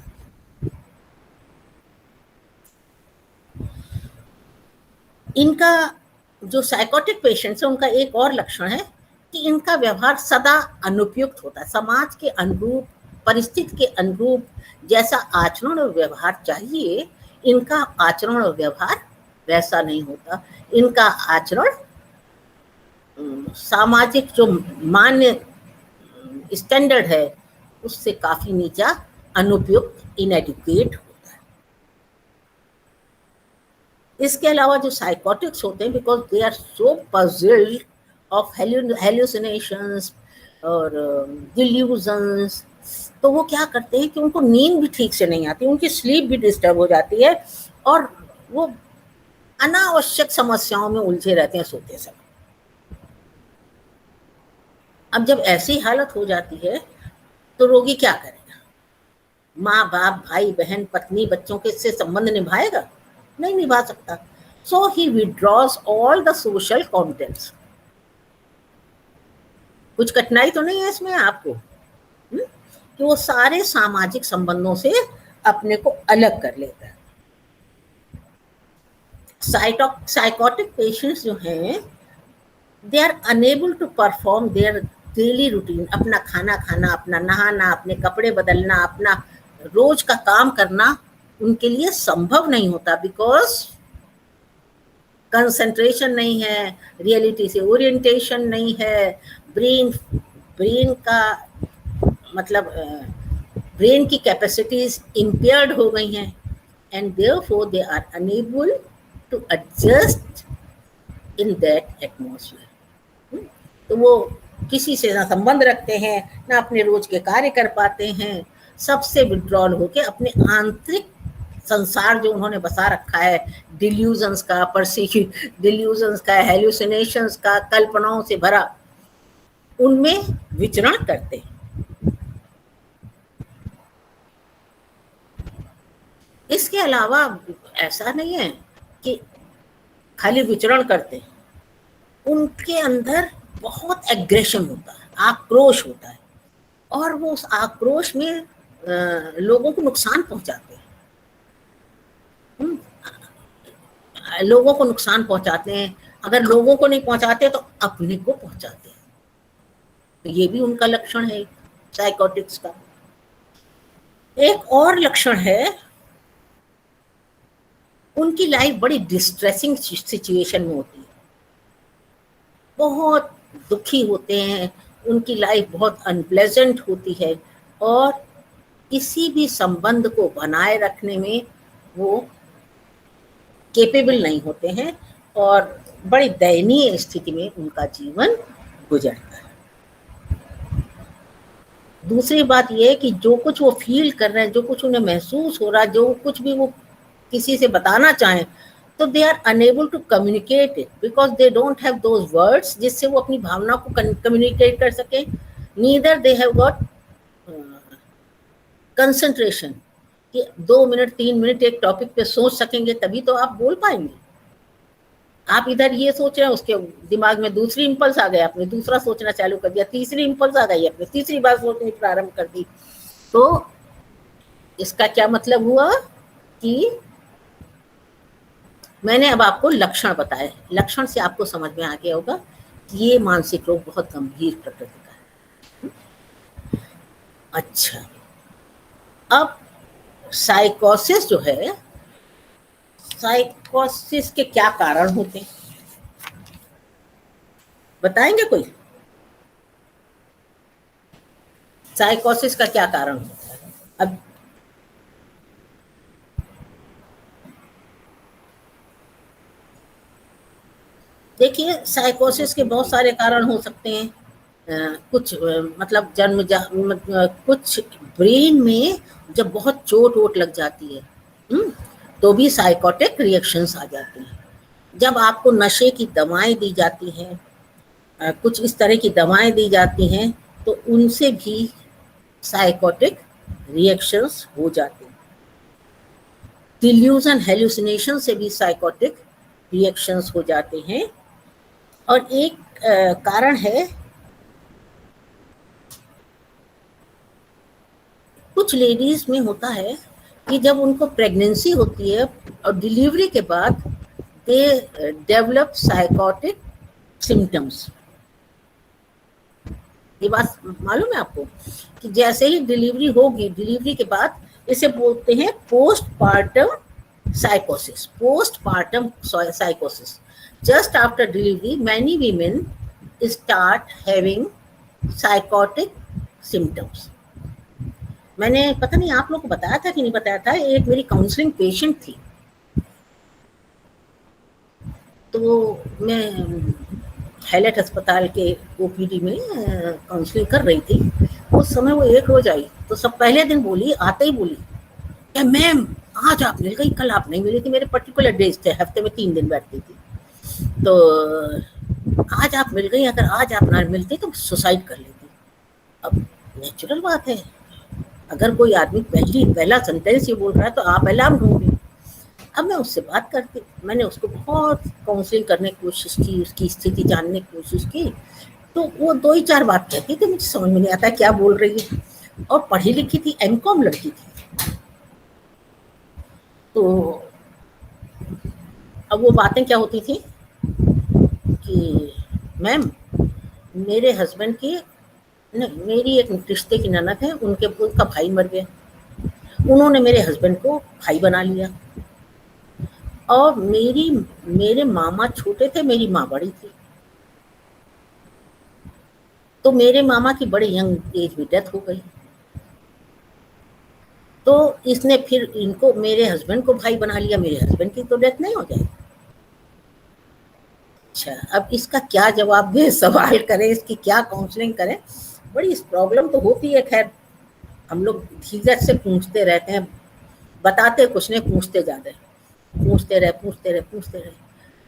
इनका जो साइकोटिक पेशेंट्स है, उनका एक और लक्षण है कि इनका व्यवहार सदा अनुपयुक्त होता है, समाज के अनुरूप, परिस्थिति के अनुरूप जैसा आचरण और व्यवहार चाहिए, इनका आचरण और व्यवहार वैसा नहीं होता। इनका आचरण सामाजिक जो मान्य स्टैंडर्ड है उससे काफी नीचा, अनुपयुक्त, इनएडुकेट होता है। इसके अलावा जो साइकोटिक्स होते हैं, because they are so puzzled of hallucinations और डिल्यूजन्स, तो वो क्या करते हैं कि उनको नींद भी ठीक से नहीं आती, उनकी स्लीप भी डिस्टर्ब हो जाती है, और वो अनावश्यक समस्याओं में उलझे रहते हैं सोते समय। अब जब ऐसी हालत हो जाती है तो रोगी क्या करेगा? माँ बाप, भाई बहन, पत्नी, बच्चों के इससे संबंध निभाएगा? नहीं निभा सकता। So he withdraws all the social contacts. कुछ कठिनाई तो नहीं है इसमें आपको, कि वो सारे सामाजिक संबंधों से अपने को अलग कर लेता है। साइकोटिक पेशेंट्स जो हैं, they are unable to perform their daily routine, अपना खाना खाना, अपना नहाना, अपने कपड़े बदलना, अपना रोज का काम करना उनके लिए संभव नहीं होता, बिकॉज कंसंट्रेशन नहीं है, रियलिटी से ओरिएंटेशन नहीं है, ब्रेन का मतलब ब्रेन की कैपेसिटीज इम्पेयर्ड हो गई हैं, and therefore they are unable to adjust in that atmosphere. तो वो किसी से ना संबंध रखते हैं, ना अपने रोज के कार्य कर पाते हैं, सबसे विड्रॉल होके अपने आंतरिक संसार जो उन्होंने बसा रखा है, डिल्यूजन्स का, डिल्यूजन्स का, हेलुसिनेशंस का, कल्पनाओं से भरा, उनमें विचरण करते हैं। इसके अलावा ऐसा नहीं है कि खाली विचरण करते हैं, उनके अंदर बहुत एग्रेशन होता है, आक्रोश होता है, और वो उस आक्रोश में लोगों को नुकसान पहुंचाते हैं, लोगों को नुकसान पहुंचाते हैं। अगर लोगों को नहीं पहुंचाते तो अपने को पहुंचाते हैं। तो ये भी उनका लक्षण है साइकोटिक्स का। एक और लक्षण है, उनकी लाइफ बड़ी डिस्ट्रेसिंग सिचुएशन में होती है, बहुत दुखी होते हैं, उनकी लाइफ बहुत अनप्लेजेंट होती है, और किसी भी संबंध को बनाए रखने में वो केपेबल नहीं होते हैं, और बड़ी दयनीय स्थिति में उनका जीवन गुजरता है। दूसरी बात यह है कि जो कुछ वो फील कर रहे हैं, जो कुछ उन्हें महसूस हो रहा है, जो कुछ भी वो किसी से बताना चाहें, तो they are unable to communicate it, because they don't have those words जिससे वो अपनी भावना को कम्युनिकेट कर सके। Neither they have got concentration, कि 2 मिनट 3 मिनट एक टॉपिक पे सोच सकेंगे, तभी तो आप बोल पाएंगे। आप इधर ये सोच रहे हैं, उसके दिमाग में दूसरी इम्पल्स आ गए, आपने दूसरा सोचना चालू कर दिया, तीसरी इम्पल्स आ गई, आपने तीसरी बार सोचनी प्रारंभ कर दी। तो इसका क्या मतलब हुआ कि मैंने अब आपको लक्षण बताए, लक्षण से आपको समझ में आ गया होगा कि ये मानसिक रोग बहुत गंभीर प्रकृति का है। अच्छा, अब साइकोसिस जो है, साइकोसिस के क्या कारण होते हैं बताएंगे कोई? साइकोसिस का क्या कारण होता है? अब देखिए, साइकोसिस के बहुत सारे कारण हो सकते हैं। कुछ मतलब कुछ ब्रेन में जब बहुत चोट वोट लग जाती है, तो भी साइकोटिक रिएक्शंस आ जाते हैं। जब आपको नशे की दवाएं दी जाती हैं, कुछ इस तरह की दवाएं दी जाती हैं, तो उनसे भी साइकोटिक रिएक्शंस हो जाते हैं। डिल्यूजन, हेलुसिनेशन से भी साइकोटिक रिएक्शंस हो जाते हैं। और एक कारण है, कुछ लेडीज में होता है कि जब उनको प्रेगनेंसी होती है और डिलीवरी के बाद दे डेवलप साइकोटिक सिम्टम्स। ये बात मालूम है आपको कि जैसे ही डिलीवरी होगी, डिलीवरी के बाद इसे बोलते हैं postpartum साइकोसिस। Postpartum साइकोसिस, just after delivery many women start having psychotic symptoms. मैंने पता नहीं आप लोग को बताया था कि नहीं बताया था, एक मेरी काउंसलिंग पेशेंट थी, तो मैं हैलेट अस्पताल के ओपीडी में काउंसलिंग कर रही थी। उस समय वो एक रोज आई, तो सब पहले दिन बोली, आते ही बोली, क्या मैम आज आप मिल गई, कल आप नहीं मिली थी। मेरे पर्टिकुलर डेज थे, हफ्ते में 3 दिन बैठती थी, तो आज आप मिल गई, अगर आज आप ना मिलती तो सुसाइड कर लेती। अब नेचुरल बात है, अगर कोई आदमी पहला सेंटेंस ये बोल रहा है तो आप अलार्म होंगे। अब मैं उससे बात करती, मैंने उसको बहुत काउंसलिंग करने की कोशिश की, उसकी स्थिति जानने की कोशिश की, तो वो 2 ही 4 बात कहती थी, मुझे समझ में नहीं आता क्या बोल रही है। और पढ़ी लिखी थी, एमकॉम लड़की थी। तो अब वो बातें क्या होती थी कि मैम मेरे हस्बैंड की नहीं, मेरी एक रिश्ते की ननद है, उनका भाई मर गया, उन्होंने मेरे हस्बैंड को भाई बना लिया, और मेरे मामा छोटे थे, मेरी माँ बड़ी थी, तो मेरे मामा की बड़ी यंग एज में डेथ हो गई, तो इसने फिर इनको, मेरे हस्बैंड को भाई बना लिया, मेरे हस्बैंड की तो डेथ नहीं हो जाएगी। अच्छा, अब इसका क्या जवाब दे, सवाल करें, इसकी क्या काउंसलिंग करें, बड़ी इस प्रॉब्लम तो होती है। खैर हम लोग धीरज से पूछते रहते हैं, बताते कुछ नहीं, पूछते रहे,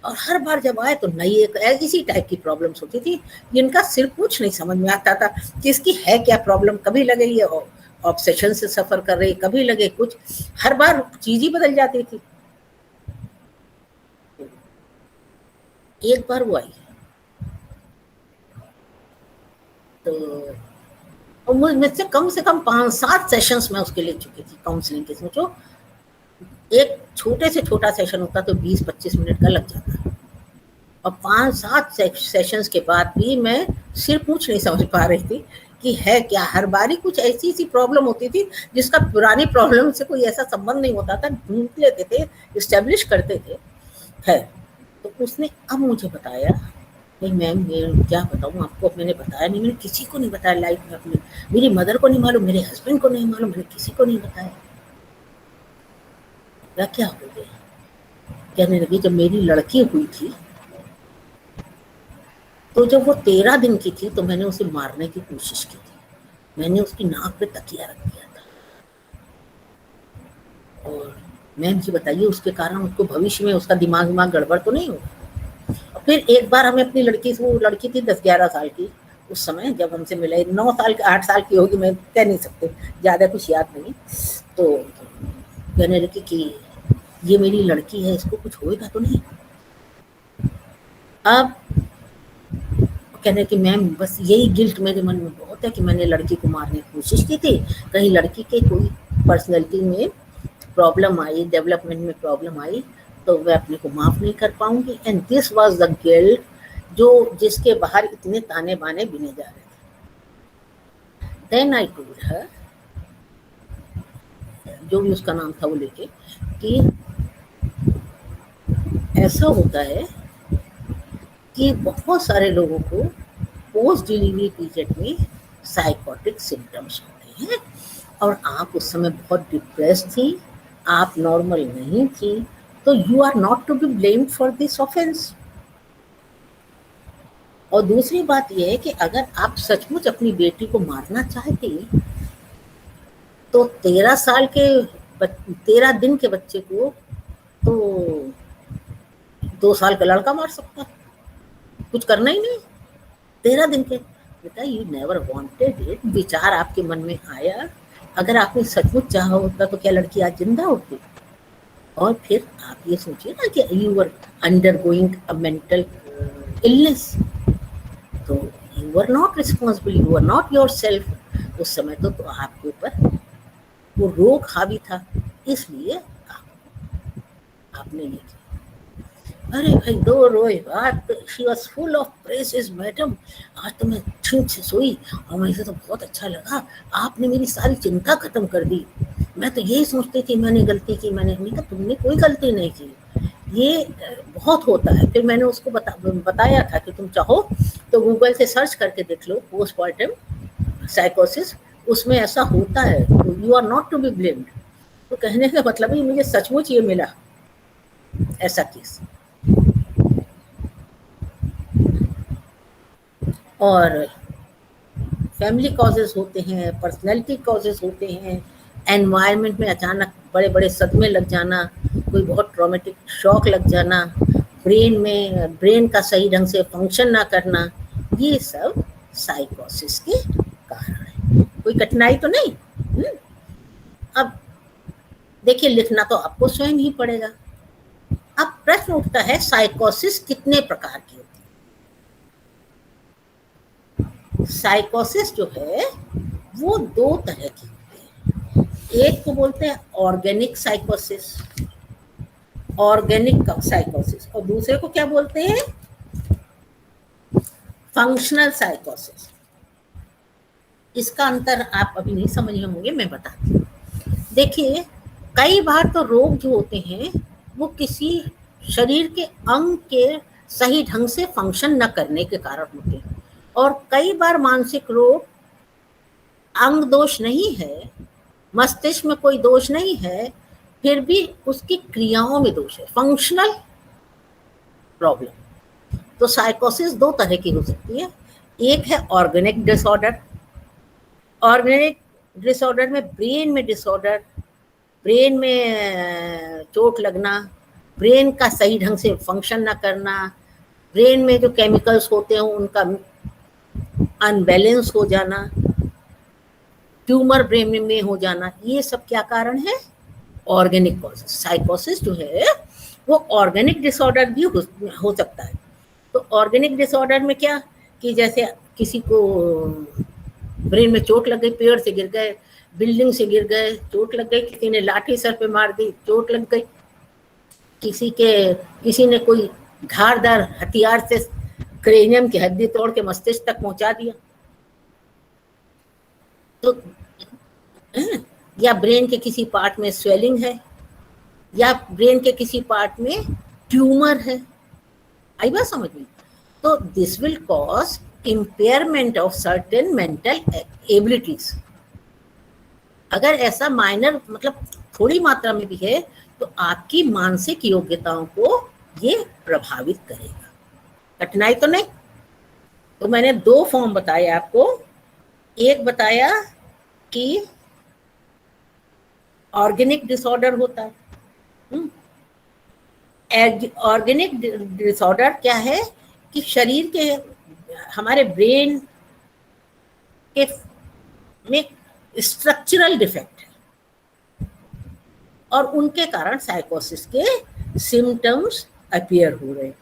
और हर बार जब आए तो नई एक इसी टाइप की प्रॉब्लम्स होती थी, जिनका सिर्फ कुछ नहीं समझ में आता था कि इसकी है क्या प्रॉब्लम। कभी लगे ये ऑब्सेशन से सफर कर रही, कभी लगे कुछ, हर बार चीज ही बदल जाती थी। एक बार वो आई तो मुझसे कम से कम 5-7 सेशंस में उसके ले चुकी थी काउंसलिंग के। सोचो, एक छोटे से छोटा सेशन होता तो 20-25 मिनट का लग जाता, और 5-7 सेशंस के बाद भी मैं सिर्फ कुछ नहीं समझ पा रही थी कि है क्या। हर बारी कुछ ऐसी प्रॉब्लम होती थी जिसका पुरानी प्रॉब्लम से कोई ऐसा संबंध नहीं होता था, ढूंढ लेते थे, इस्टेब्लिश करते थे। है तो उसने अब मुझे बताया, नहीं मैम मैं क्या बताऊँ आपको, मैंने बताया नहीं, मैंने किसी को नहीं बताया लाइफ में, अपने मेरी मदर को नहीं मालूम, मेरे हस्बैंड को नहीं मालूम, मैंने किसी को नहीं बताया। क्या हो गया, कहने लगी जब मेरी लड़की हुई थी तो जब वो 13 दिन की थी तो मैंने उसे मारने की कोशिश की थी, मैंने उसकी नाक पे तकिया रख दिया था, और मैम जी बताइए उसके कारण उसको भविष्य में उसका दिमाग गड़बड़ तो नहीं होगा। और फिर एक बार हमें अपनी लड़की से, वो लड़की थी 10-11 साल की उस समय जब हमसे मिले, 9 साल 8 साल की होगी, मैं कह नहीं सकते, ज़्यादा कुछ याद नहीं। तो कहने लगी कि ये मेरी लड़की है, इसको कुछ होएगा तो नहीं। अब कहने कि मैम बस यही गिल्ट मेरे मन में बहुत है कि मैंने लड़की को मारने की कोशिश की थी, कहीं लड़की के कोई पर्सनैलिटी में प्रॉब्लम आई, डेवलपमेंट में प्रॉब्लम आई तो मैं अपने को माफ नहीं कर पाऊंगी। And this was the guilt जो जिसके बाहर इतने ताने बाने बिने जा रहे थे। देन आई टोल्ड हर, जो भी उसका नाम था वो लेके, कि ऐसा होता है कि बहुत सारे लोगों को पोस्ट डिलीवरी पीरियड में साइकोटिक सिम्टम्स होते हैं, और आप उस समय बहुत डिप्रेस थी, आप नॉर्मल नहीं थी, तो you are not to be blamed for this offence. और दूसरी बात यह है कि अगर आप सचमुच अपनी बेटी को मारना चाहती तो 13 दिन के बच्चे को तो 2 साल का लड़का मार सकता है, कुछ करना ही नहीं। 13 दिन के बेटा, यू नेवर वांटेड इट, विचार आपके मन में आया, अगर आपने सचमुच चाहा होता तो क्या लड़की आज जिंदा होती? और फिर आप ये सोचिए ना कि you are undergoing a mental illness, तो you are not responsible, you are not yourself. उस समय तो आपके ऊपर वो रोग हावी था, इसलिए आपने ये किया। अरे भाई, दो रोए बात, she was full of praises, madam आज तो मैं ठीक से सोई और मुझे तो बहुत अच्छा लगा, आपने मेरी सारी चिंता खत्म कर दी। मैं तो यही सोचती थी मैंने गलती की, मैंने कहा तुमने कोई गलती नहीं की, ये बहुत होता है। फिर मैंने उसको बताया था कि तुम चाहो तो गूगल से सर्च करके देख लो पोस्टमार्टम साइकोसिस, उसमें ऐसा होता है, तो you are not to be blamed. तो कहने का मतलब ही मुझे सचमुच ये मिला ऐसा केस। और फैमिली कॉजेज होते हैं, पर्सनैलिटी कॉजेज होते हैं, एनवायरनमेंट में अचानक बड़े बड़े सदमे लग जाना, कोई बहुत ट्रॉमेटिक शॉक लग जाना, ब्रेन का सही ढंग से फंक्शन ना करना, ये सब साइकोसिस के कारण है। कोई कठिनाई तो नहीं। अब देखिए, लिखना तो आपको स्वयं ही पड़ेगा। अब प्रश्न उठता है, साइकोसिस कितने प्रकार की होती है? साइकोसिस जो है वो 2 तरह की होती है। एक को बोलते हैं ऑर्गेनिक साइकोसिस, और दूसरे को क्या बोलते हैं? फंक्शनल साइकोसिस। इसका अंतर आप अभी नहीं समझे होंगे, मैं बताती हूँ। देखिए, कई बार तो रोग जो होते हैं वो किसी शरीर के अंग के सही ढंग से फंक्शन न करने के कारण होते हैं, और कई बार मानसिक रोग अंग दोष नहीं है, मस्तिष्क में कोई दोष नहीं है, फिर भी उसकी क्रियाओं में दोष है, फंक्शनल प्रॉब्लम। तो साइकोसिस 2 तरह की हो सकती है। एक है ऑर्गेनिक डिसऑर्डर। ऑर्गेनिक डिसऑर्डर में ब्रेन में डिसऑर्डर, ब्रेन में चोट लगना, ब्रेन का सही ढंग से फंक्शन ना करना, ब्रेन में जो केमिकल्स होते हैं उनका अनबैलेंस हो जाना, ट्यूमर ब्रेन में हो जाना, ये सब क्या कारण है? Organic causes. साइकोसिस जो है वो ऑर्गेनिक डिसऑर्डर भी हो सकता है। तो ऑर्गेनिक डिसऑर्डर में क्या कि जैसे किसी को ब्रेन में चोट लग गई, पेड़ से गिर गए, बिल्डिंग से गिर गए, चोट लग गई, किसी ने लाठी सर पे मार दी, चोट लग गई, किसी ने कोई धारदार हथियार से क्रेनियम की हड्डी तोड़ के मस्तिष्क तक पहुंचा दिया, तो या ब्रेन के किसी पार्ट में स्वेलिंग है, या ब्रेन के किसी पार्ट में ट्यूमर है, आई बात समझ में? तो this will cause impairment of certain mental abilities. अगर ऐसा माइनर मतलब थोड़ी मात्रा में भी है तो आपकी मानसिक योग्यताओं को ये प्रभावित करेगा। कठिनाई तो नहीं। तो मैंने 2 फॉर्म बताए आपको। एक बताया कि ऑर्गेनिक डिसऑर्डर होता है। ऑर्गेनिक डिसऑर्डर क्या है कि शरीर के हमारे ब्रेन के में स्ट्रक्चरल डिफेक्ट है और उनके कारण साइकोसिस के सिम्टम्स अपीयर हो रहे हैं।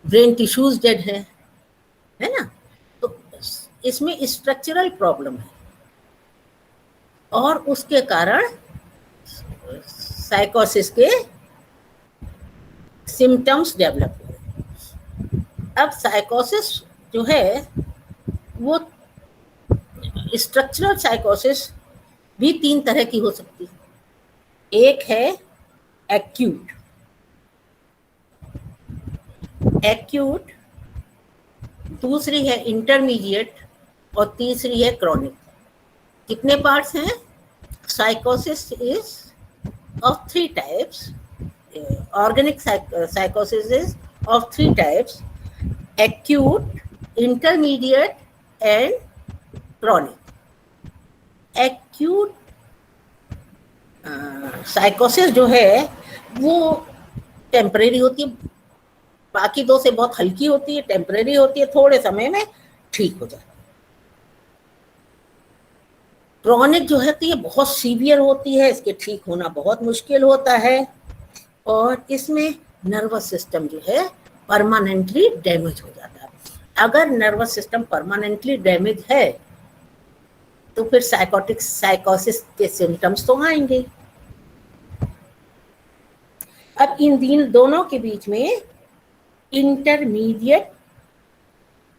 ब्रेन टिश्यूज डेड है ना, तो इसमें स्ट्रक्चरल प्रॉब्लम है और उसके कारण साइकोसिस के सिम्टम्स डेवलप हो रहे हैं। अब साइकोसिस जो है वो स्ट्रक्चरल साइकोसिस भी 3 तरह की हो सकती है। एक है एक्यूट, दूसरी है इंटरमीडिएट और तीसरी है क्रॉनिक। कितने पार्ट्स हैं? साइकोसिस इज ऑफ 3 टाइप्स। ऑर्गेनिक साइकोसिस is of 3 types: acute, intermediate and chronic. Acute साइकोसिस जो है वो टेम्परेरी होती है, बाकी दो से बहुत हल्की होती है, टेम्परेरी होती है, थोड़े समय में ठीक हो जाती है। क्रॉनिक जो है तो ये बहुत सीवियर होती है, इसके ठीक होना बहुत मुश्किल होता है, और इसमें नर्वस सिस्टम जो है परमानेंटली डैमेज हो जाता है। अगर नर्वस सिस्टम परमानेंटली डैमेज है तो फिर साइकोसिस के सिम्टम्स तो आएंगे। अब इन दोनों के बीच में इंटरमीडिएट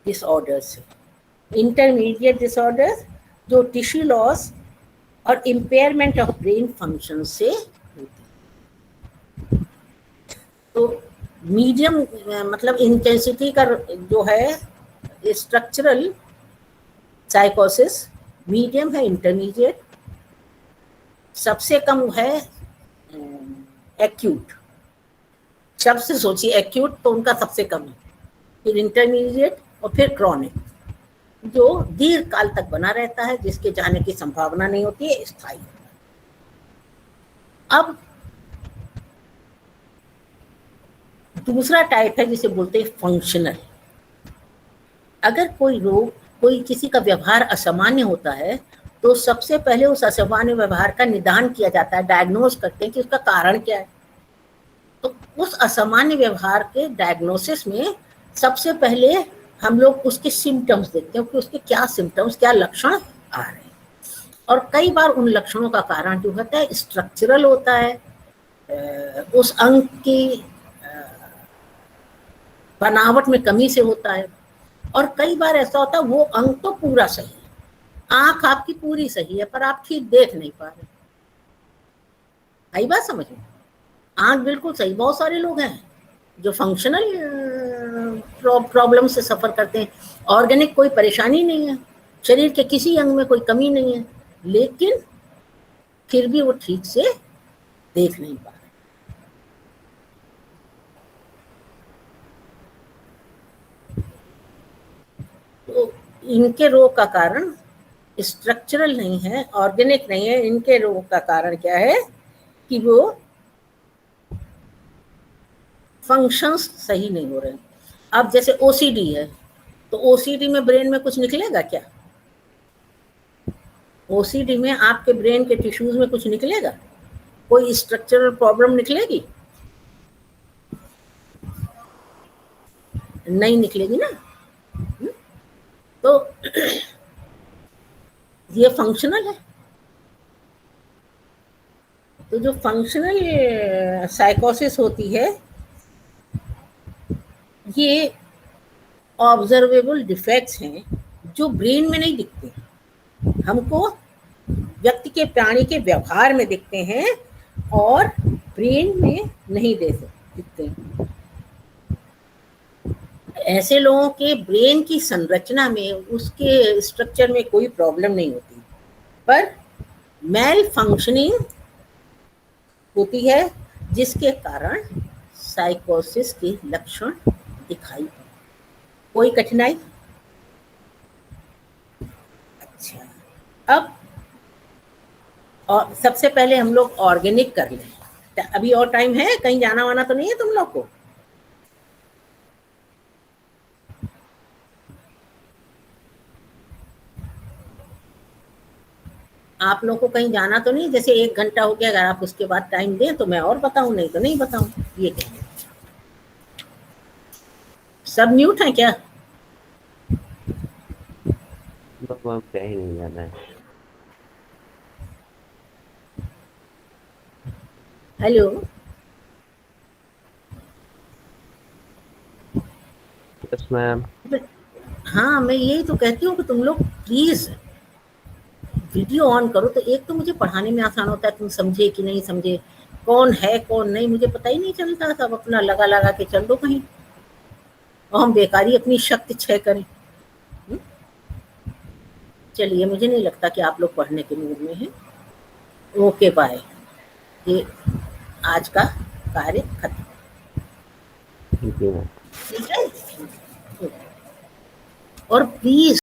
डिसऑर्डर्स जो टिश्यू लॉस और इम्पेयरमेंट ऑफ ब्रेन फंक्शन से होती है। तो मीडियम मतलब इंटेंसिटी का जो है स्ट्रक्चरल साइकोसिस मीडियम है, इंटरमीडिएट, सबसे कम है एक्यूट। शब्द से सोचिए, एक्यूट तो उनका सबसे कम है, फिर इंटरमीडिएट और फिर क्रॉनिक, जो दीर्घ काल तक बना रहता है, जिसके जाने की संभावना नहीं होती है, स्थायी। अब दूसरा टाइप है जिसे बोलते हैं फंक्शनल। अगर कोई किसी का व्यवहार असामान्य होता है तो सबसे पहले उस असामान्य व्यवहार का निदान किया जाता है, डायग्नोज करते हैं कि उसका कारण क्या है। तो उस असामान्य व्यवहार के डायग्नोसिस में सबसे पहले हम लोग उसके सिम्टम्स देखते हैं कि उसके क्या सिम्टम्स, क्या लक्षण आ रहे हैं, और कई बार उन लक्षणों का कारण जो होता है स्ट्रक्चरल होता है, उस अंग की बनावट में कमी से होता है, और कई बार ऐसा होता है वो अंग तो पूरा सही है, आंख आपकी पूरी सही है पर आप ठीक देख नहीं पा रहे। आई बात समझ में? आंख बिल्कुल सही, बहुत सारे लोग हैं जो फंक्शनल प्रॉब्लम से सफर करते हैं, ऑर्गेनिक कोई परेशानी नहीं है, शरीर के किसी अंग में कोई कमी नहीं है, लेकिन फिर भी वो ठीक से देख नहीं पा रहे। तो इनके रोग का कारण स्ट्रक्चरल नहीं है, ऑर्गेनिक नहीं है। इनके रोग का कारण क्या है कि वो फंक्शंस सही नहीं हो रहे। अब जैसे ओसीडी है, तो ओसीडी में ब्रेन में कुछ निकलेगा क्या? ओसीडी में आपके ब्रेन के टिश्यूज में कुछ निकलेगा? कोई स्ट्रक्चरल प्रॉब्लम निकलेगी? नहीं निकलेगी ना। तो ये फंक्शनल है। तो जो फंक्शनल साइकोसिस होती है ये ऑब्जर्वेबल डिफेक्ट्स हैं जो ब्रेन में नहीं दिखते, हमको व्यक्ति के प्राणी के व्यवहार में दिखते हैं और ब्रेन में नहीं दिखते। ऐसे लोगों के ब्रेन की संरचना में, उसके स्ट्रक्चर में कोई प्रॉब्लम नहीं होती, पर मेल फंक्शनिंग होती है जिसके कारण साइकोसिस के लक्षण दिखाई पड़ते। कोई कठिनाई? अच्छा, अब और सबसे पहले हम लोग ऑर्गेनिक कर लें। अभी और टाइम है? कहीं जाना वाना तो नहीं है तुम लोग को? आप लोग को कहीं जाना तो नहीं? जैसे 1 घंटा हो गया, अगर आप उसके बाद टाइम दें तो मैं और बताऊं, नहीं तो नहीं बताऊं। ये कहें सब म्यूट हैं क्या? कहीं नहीं जाना है। Hello, yes ma'am. हाँ, मैं यही तो कहती हूँ कि तुम लोग प्लीज वीडियो ऑन करो। तो एक तो मुझे पढ़ाने में आसान होता है, तुम समझे कि नहीं समझे, कौन है कौन नहीं मुझे पता ही नहीं चलता। सब अपना लगा लगा के चल दो कहीं, और हम बेकारी अपनी शक्ति क्षय करें। चलिए, मुझे नहीं लगता कि आप लोग पढ़ने के मूड में हैं। Okay bye. ये आज का कार्य खत्म। ठीक है। ठीक है, और प्लीज